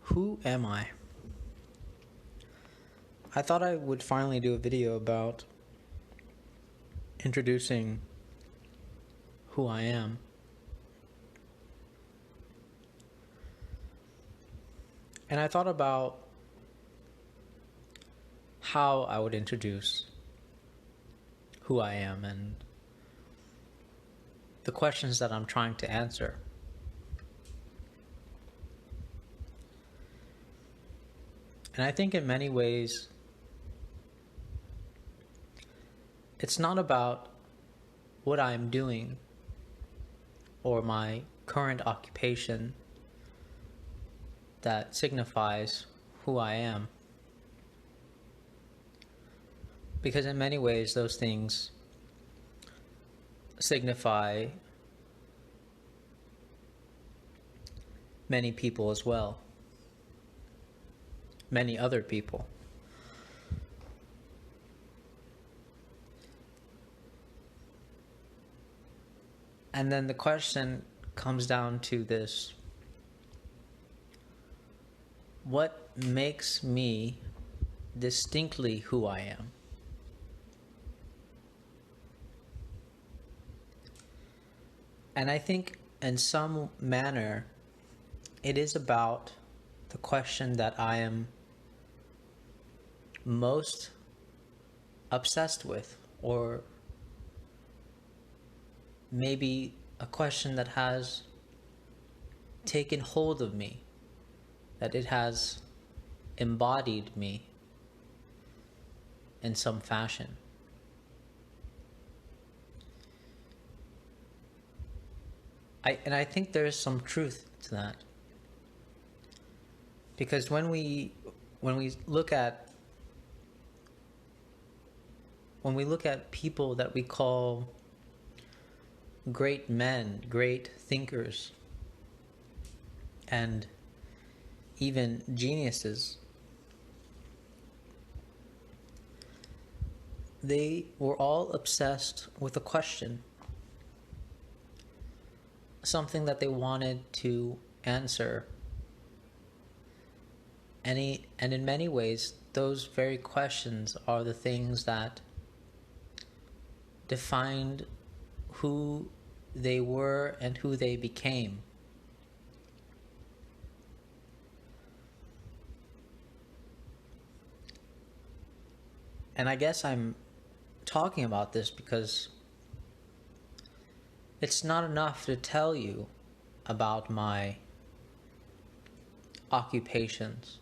Who am I? I thought I would finally do a video about introducing who I am. And I thought about how I would introduce who I am and the questions that I'm trying to answer. And I think in many ways, it's not about what I'm doing or my current occupation that signifies who I am. Because in many ways, those things signify many people as well. Many other people. And then the question comes down to this: what makes me distinctly who I am? And I think in some manner, it is about the question that I am most obsessed with, or maybe a question that has taken hold of me, that it has embodied me in some fashion. I think there is some truth to that, because when we look at people that we call great men, great thinkers, and even geniuses, they were all obsessed with a question, something that they wanted to answer. And in many ways, those very questions are the things that defined who they were and who they became. And I guess I'm talking about this because it's not enough to tell you about my occupations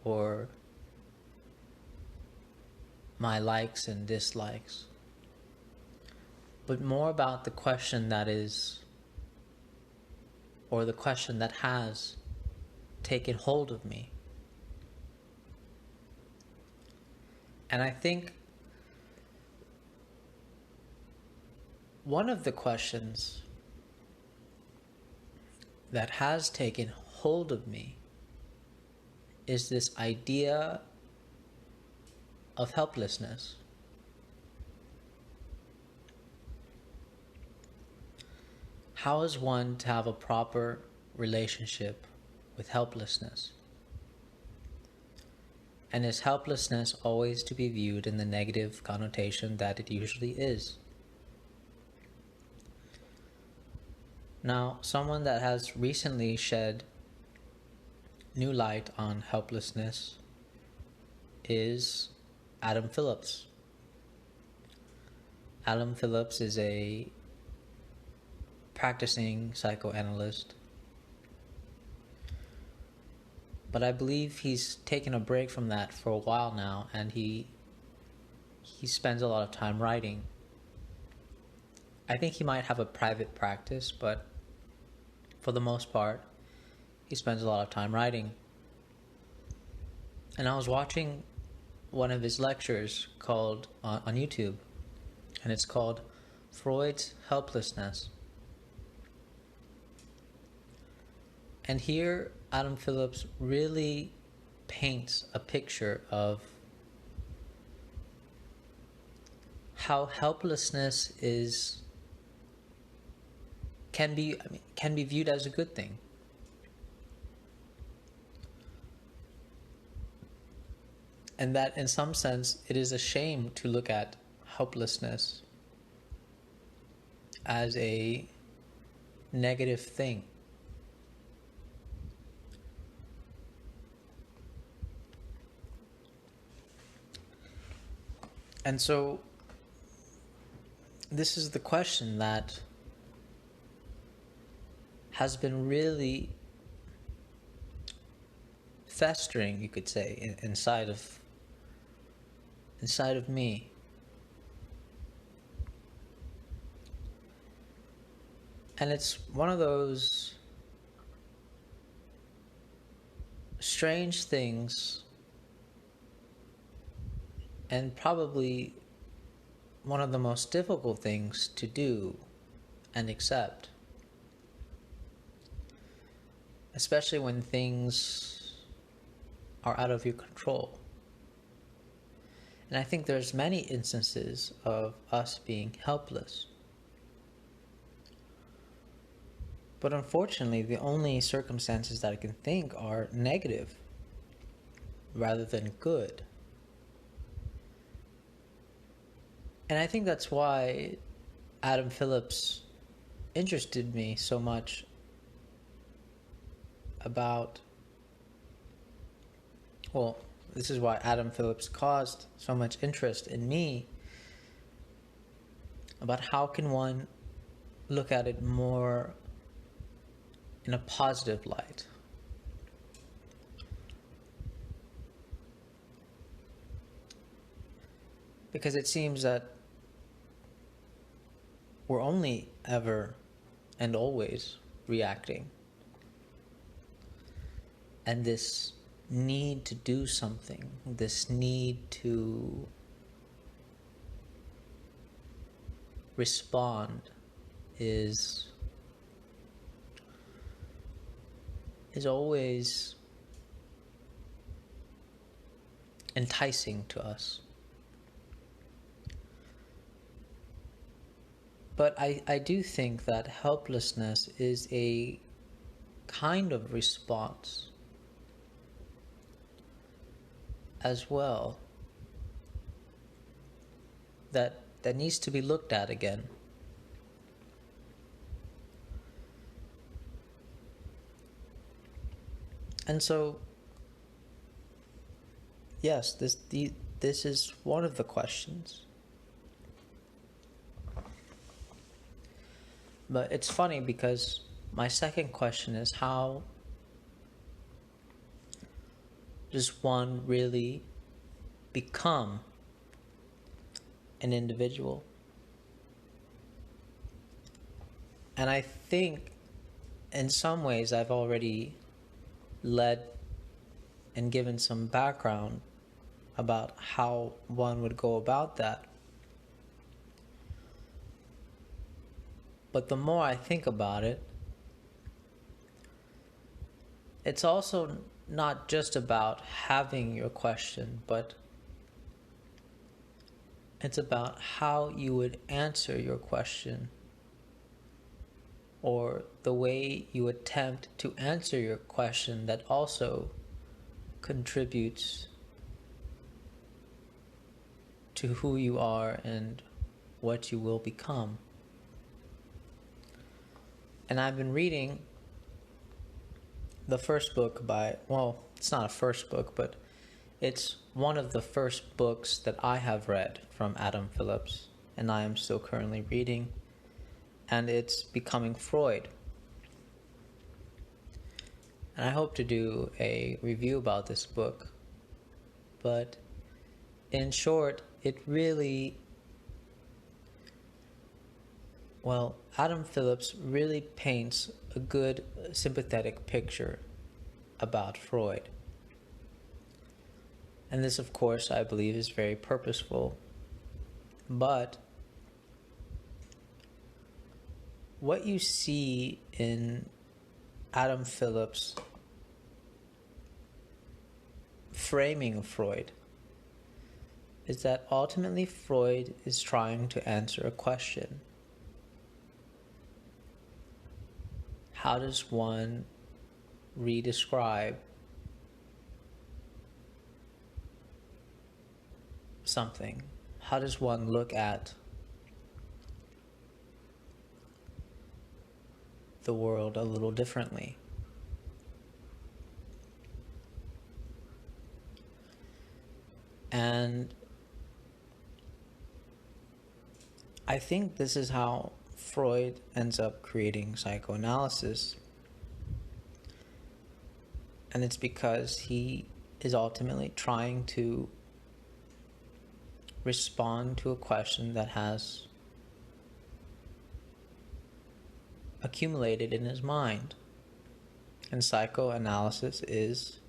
or my likes and dislikes, but more about the question that is, or the question that has taken hold of me. And I think one of the questions that has taken hold of me is this idea of helplessness. How is one to have a proper relationship with helplessness? And is helplessness always to be viewed in the negative connotation that it usually is? Now, someone that has recently shed new light on helplessness is Adam Phillips. Adam Phillips is a practicing psychoanalyst, but I believe he's taken a break from that for a while now, and he spends a lot of time writing. I think he might have a private practice, but for the most part, he spends a lot of time writing. And I was watching one of his lectures called on YouTube, and it's called Freud's Helplessness. And here, Adam Phillips really paints a picture of how helplessness can be viewed as a good thing. And that in some sense it is a shame to look at helplessness as a negative thing. And so this is the question that has been really festering, you could say, inside of me. And it's one of those strange things, and probably one of the most difficult things to do and accept, especially when things are out of your control. And I think there's many instances of us being helpless. But unfortunately, the only circumstances that I can think are negative rather than good. And I think that's why Adam Phillips interested me so much about, well, this is why Adam Phillips caused so much interest in me about how can one look at it more in a positive light. Because it seems that we're only ever and always reacting. And this need to do something, this need to respond is always enticing to us. But I do think that helplessness is a kind of response as well that needs to be looked at again. And so, yes, this is one of the questions. But it's funny because my second question is, how does one really become an individual? And I think in some ways I've already led and given some background about how one would go about that. But the more I think about it, it's also not just about having your question, but it's about how you would answer your question, or the way you attempt to answer your question that also contributes to who you are and what you will become. And I've been reading the first book by, well, it's not a first book, but it's one of the first books that I have read from Adam Phillips, and I am still currently reading, and it's Becoming Freud. And I hope to do a review about this book, but in short, it really, well, Adam Phillips really paints a good, sympathetic picture about Freud. And this, of course, I believe is very purposeful. But what you see in Adam Phillips' framing of Freud is that ultimately Freud is trying to answer a question. How does one redescribe something? How does one look at the world a little differently? And I think this is how Freud ends up creating psychoanalysis. And it's because he is ultimately trying to respond to a question that has accumulated in his mind. And psychoanalysis is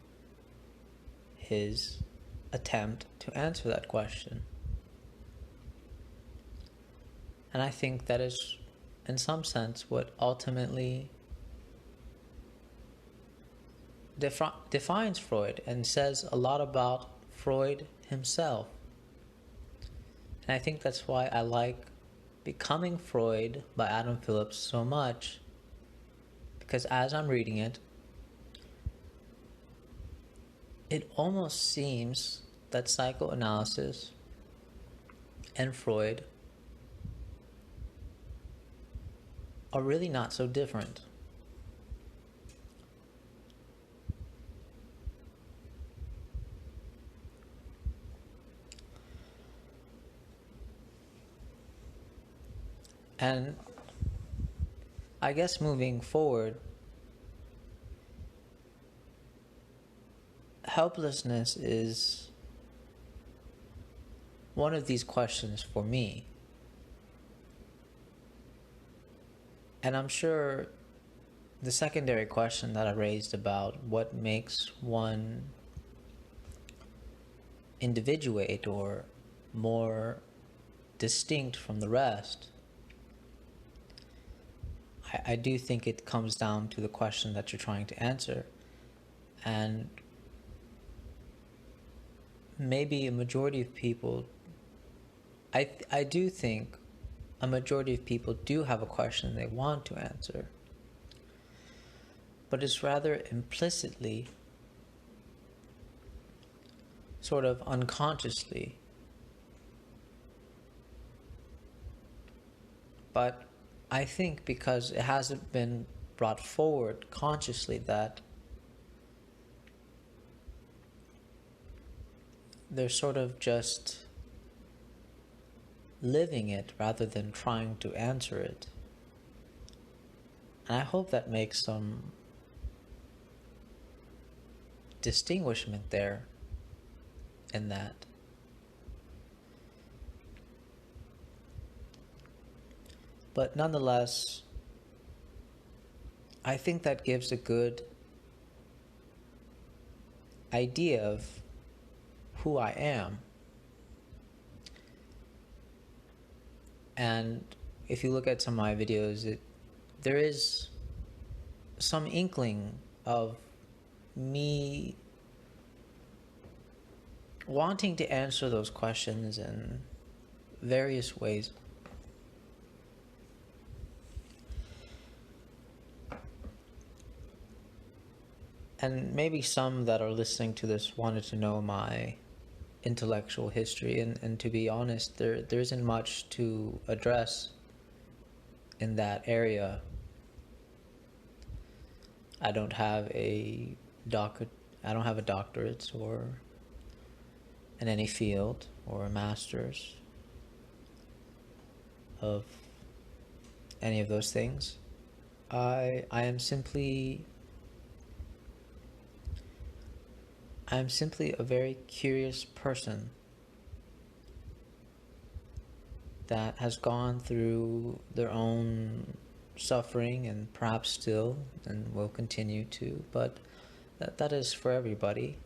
his attempt to answer that question. And I think that is, in some sense, what ultimately defines Freud and says a lot about Freud himself. And I think that's why I like Becoming Freud by Adam Phillips so much, because as I'm reading it, it almost seems that psychoanalysis and Freud are really not so different. And I guess moving forward, helplessness is one of these questions for me. And I'm sure the secondary question that I raised about what makes one individuate or more distinct from the rest, I do think it comes down to the question that you're trying to answer. And maybe a majority of people, I do think a majority of people do have a question they want to answer, but it's rather implicitly, sort of unconsciously. But I think because it hasn't been brought forward consciously that they're sort of just living it rather than trying to answer it. And I hope that makes some distinguishment there in that. But nonetheless, I think that gives a good idea of who I am. And if you look at some of my videos, there is some inkling of me wanting to answer those questions in various ways. And maybe some that are listening to this wanted to know my intellectual history, and to be honest, there isn't much to address in that area. I don't have a doctorate or in any field or a master's of any of those things. I am simply a very curious person that has gone through their own suffering and perhaps still and will continue to, but that is for everybody.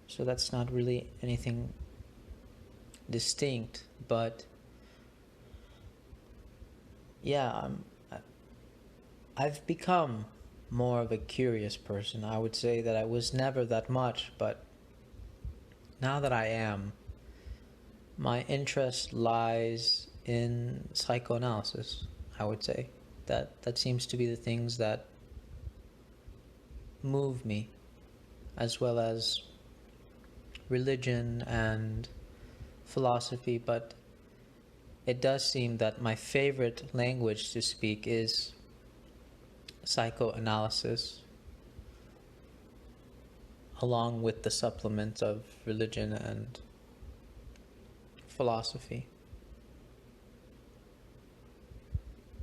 So that's not really anything distinct, but yeah, I've become more of a curious person. I would say that I was never that much, but now that I am, my interest lies in psychoanalysis, I would say. That seems to be the things that move me, as well as religion and philosophy, but it does seem that my favorite language to speak is psychoanalysis, along with the supplements of religion and philosophy.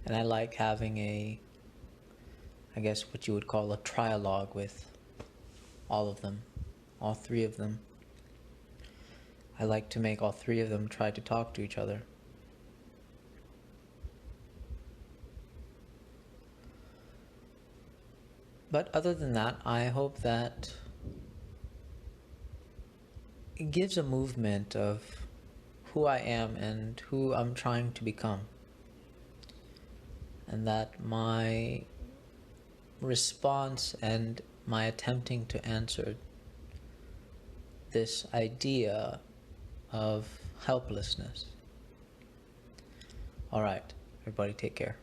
And I like having I guess what you would call a trialogue with all of them, all three of them. I like to make all three of them try to talk to each other. But other than that, I hope that it gives a movement of who I am and who I'm trying to become. And that my response and my attempting to answer this idea of helplessness. All right, everybody take care.